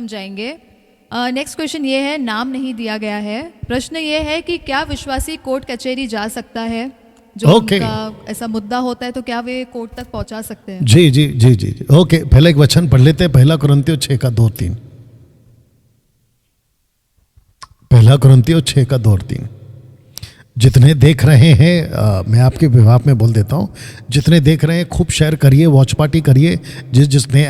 समझाएंगे। Next question ये है, नाम नहीं दिया गया है। प्रश्न ये है कि क्या विश्वासी कोर्ट कचहरी जा सकता है? जो उनका ऐसा मुद्दा होता है तो क्या वे कोर्ट तक पहुंचा सकते हैं? जी जी जी जी जी ओके। पहले एक वचन पढ़ लेते हैं, 1 कुरिन्थियों 6:2-3। 1 कुरिन्थियों 6:2-3। जितने देख रहे हैं, मैं आपके विभाग में बोल देता हूँ, जितने देख रहे हैं खूब शेयर करिए, वॉच पार्टी करिए। जिसने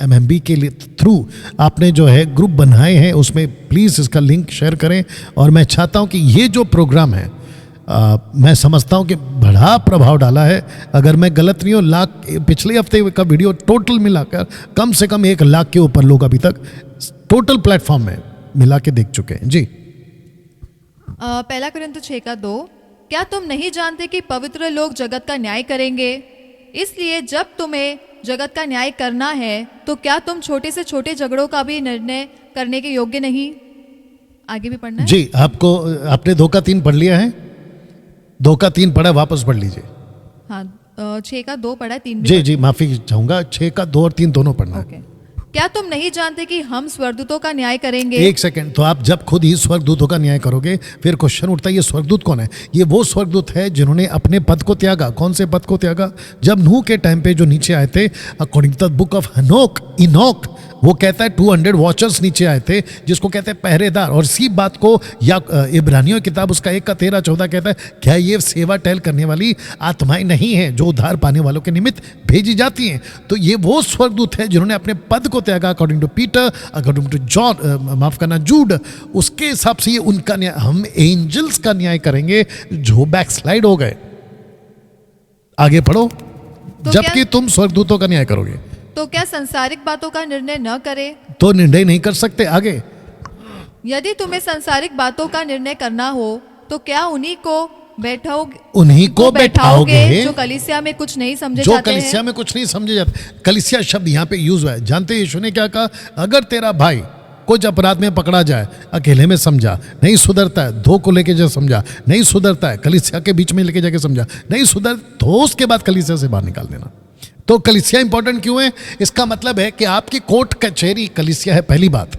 MMB के लिए थ्रू आपने जो है ग्रुप बनाए हैं उसमें प्लीज़ इसका लिंक शेयर करें। और मैं चाहता हूँ कि ये जो प्रोग्राम है मैं समझता हूँ कि बड़ा प्रभाव डाला है। अगर मैं गलत नहीं हूँ, पिछले हफ्ते का वीडियो टोटल मिलाकर कम से कम 1 लाख के ऊपर लोग अभी तक टोटल प्लेटफॉर्म में मिला के देख चुके हैं। जी 1 कुरिन्थियों 6:2, क्या तुम नहीं जानते कि पवित्र लोग जगत का न्याय करेंगे? इसलिए जब तुम्हें जगत का न्याय करना है तो क्या तुम छोटे से छोटे झगड़ों का भी निर्णय करने के योग्य नहीं? आगे भी पढ़ना है? जी, आपने 2 का 3 पढ़ लिया है? 2 का 3 पढ़ा, वापस पढ़ लीजिए। हाँ, 6:2 पढ़ा, 3 भी जी जी माफी चाहूंगा, 6:2 और 3 दोनों पढ़ना है। ओके। क्या तुम नहीं जानते कि हम स्वर्गदूतों का न्याय करेंगे? एक सेकंड, तो आप जब खुद ही स्वर्गदूतों का न्याय करोगे फिर क्वेश्चन उठता है ये स्वर्गदूत कौन है? ये वो स्वर्गदूत है जिन्होंने अपने पद को त्यागा। कौन से पद को त्यागा? जब नूह के टाइम पे जो नीचे आए थे, according to the book of Enoch, वो कहता है 200 वॉचर्स नीचे आए थे, जिसको कहते हैं पहरेदार। और इसी बात को या इब्रानियों की किताब उसका 1:13-14 कहता है, क्या ये सेवा टहल करने वाली आत्माएं नहीं हैं जो उद्धार पाने वालों के निमित्त भेजी जाती हैं? तो ये वो स्वर्गदूत है जिन्होंने अपने पद को त्यागा, according to Peter, according to John, माफ करना जूड। उसके हिसाब से ये उनका न्याय, हम एंजल्स का न्याय करेंगे जो बैकस्लाइड हो गए। आगे पढ़ो। तो जबकि तुम स्वर्गदूतों का न्याय करोगे तो क्या संसारिक बातों का निर्णय न करे? तो निर्णय नहीं कर सकते। आगे, यदि तुम्हें संसारिक बातों का निर्णय करना हो तो क्या उन्हीं को बैठाओगे जो कलीसिया में कुछ नहीं समझे जो जाते कलीसिया हैं? में कुछ नहीं समझे जाते। कलीसिया शब्द यहाँ पे यूज हुआ है। जानते हैं यीशु ने क्या कहा? अगर तेरा भाई कुछ अपराध में पकड़ा जाए, अकेले में समझा, नहीं सुधरता है, 2 को लेके जा समझा, नहीं सुधरता है, कलीसिया के बीच में लेके जाके समझा, नहीं सुधर, तो उसके बाद कलीसिया से बाहर निकाल देना। तो कलीसिया इंपॉर्टेंट क्यों है? इसका मतलब है कि आपकी कोर्ट कचहरी कलीसिया है। पहली बात,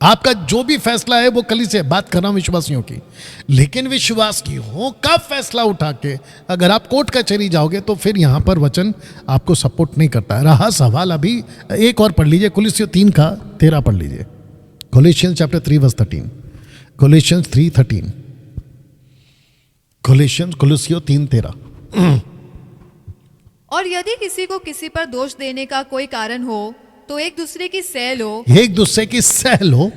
आपका जो भी फैसला है वो कलीसिया, बात कर रहा हूं विश्वासियों की। लेकिन विश्वासियों का फैसला उठा के अगर आप कोर्ट कचहरी जाओगे तो फिर यहां पर वचन आपको सपोर्ट नहीं करता है। रहा सवाल, अभी एक और पढ़ लीजिए, कोलोसियों 3:13 पढ़ लीजिए। कोलोसियंस चैप्टर 3:13, कोलोसियंस 3:13, कोलोसियों 3:13। और यदि किसी को किसी पर दोष देने का कोई कारण हो तो एक दूसरे की सह लो, एक दूसरे की सह लो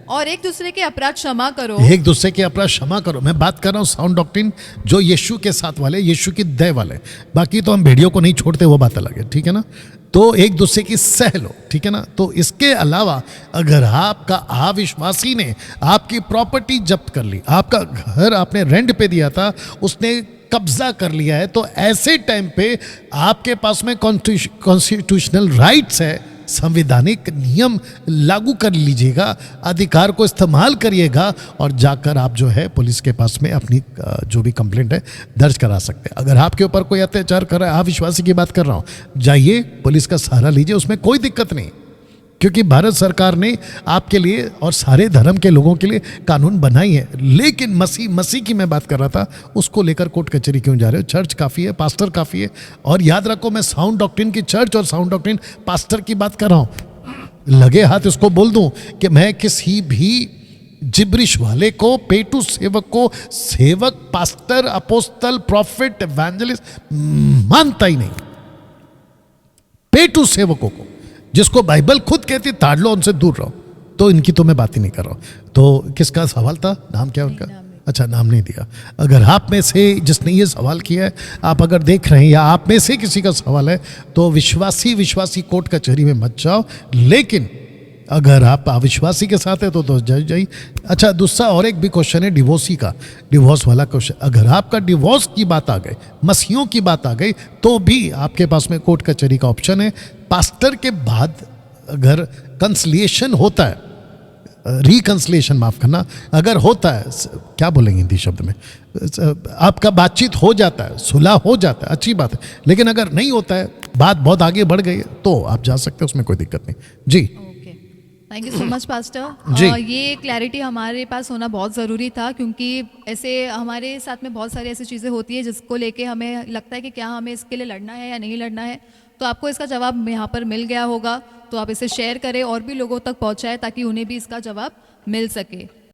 और एक दूसरे के अपराध क्षमा करो। एक दूसरे के अपराध क्षमा करो। मैं बात कर रहा हूं साउंड डॉक्ट्रिन, जो यीशु के साथ वाले, यीशु की दया वाले। बाकी तो हम वीडियो को नहीं छोड़ते, वो बात अलग है, ठीक है ना? तो एक दूसरे की सह लो, ठीक है ना? तो इसके अलावा अगर आपका अविश्वासी ने आपकी प्रॉपर्टी जब्त कर ली, आपका घर आपने रेंट पे दिया था, उसने कब्जा कर लिया है, तो ऐसे टाइम पे आपके पास में कॉन्स्टिट्यूशनल राइट्स है, संवैधानिक नियम लागू कर लीजिएगा, अधिकार को इस्तेमाल करिएगा और जाकर आप जो है पुलिस के पास में अपनी जो भी कंप्लेंट है दर्ज करा सकते हैं। अगर आपके ऊपर कोई अत्याचार कर रहा है, अविश्वासी की बात कर रहा हूँ, जाइए पुलिस का सहारा लीजिए, उसमें कोई दिक्कत नहीं, क्योंकि भारत सरकार ने आपके लिए और सारे धर्म के लोगों के लिए कानून बनाई है। लेकिन मसीह की मैं बात कर रहा था, उसको लेकर कोर्ट कचहरी क्यों जा रहे हो? चर्च काफ़ी है, पास्टर काफ़ी है। और याद रखो, मैं साउंड डॉक्ट्रिन की चर्च और साउंड डॉक्ट्रिन पास्टर की बात कर रहा हूँ। लगे हाथ इसको बोल दूं कि मैं किसी भी जिब्रिश वाले को, पेटू सेवक को सेवक, पास्टर, अपोस्तल, प्रॉफिट, एवेंजलिस्ट मानता ही नहीं। पेटू सेवकों को, जिसको बाइबल खुद कहती ताड़ लो, उनसे दूर रहो। तो इनकी तो मैं बात ही नहीं कर रहा हूं। तो किसका सवाल था? नाम क्या उनका? अच्छा, नाम नहीं दिया। अगर आप में से जिसने ये सवाल किया है, आप अगर देख रहे हैं या आप में से किसी का सवाल है, तो विश्वासी कोर्ट कचहरी में मत जाओ। लेकिन अगर आप अविश्वासी के साथ है तो जाइए। अच्छा, दूसरा और एक भी क्वेश्चन है डिवोर्सी का, डिवोर्स वाला क्वेश्चन। अगर आपका डिवोर्स की बात आ गई, मसीहों की बात आ गई, तो भी आपके पास में कोर्ट कचहरी का ऑप्शन है। पास्टर के बाद अगर कंसलिएशन होता है, रिकंसलिएशन माफ करना, अगर होता है, क्या बोलेंगे हिंदी शब्द में, आपका बातचीत हो जाता है, सुलह हो जाता है, अच्छी बात है। लेकिन अगर नहीं होता है, बात बहुत आगे बढ़ गई, तो आप जा सकते हैं, उसमें कोई दिक्कत नहीं। जी thank you so much pastor. जी। ये क्लैरिटी हमारे पास होना बहुत ज़रूरी था, क्योंकि ऐसे हमारे साथ में बहुत सारी ऐसी चीज़ें होती है जिसको लेके हमें लगता है कि क्या हमें इसके लिए लड़ना है या नहीं लड़ना है। तो आपको इसका जवाब यहाँ पर मिल गया होगा, तो आप इसे शेयर करें और भी लोगों तक पहुँचाएं ताकि उन्हें भी इसका जवाब मिल सके।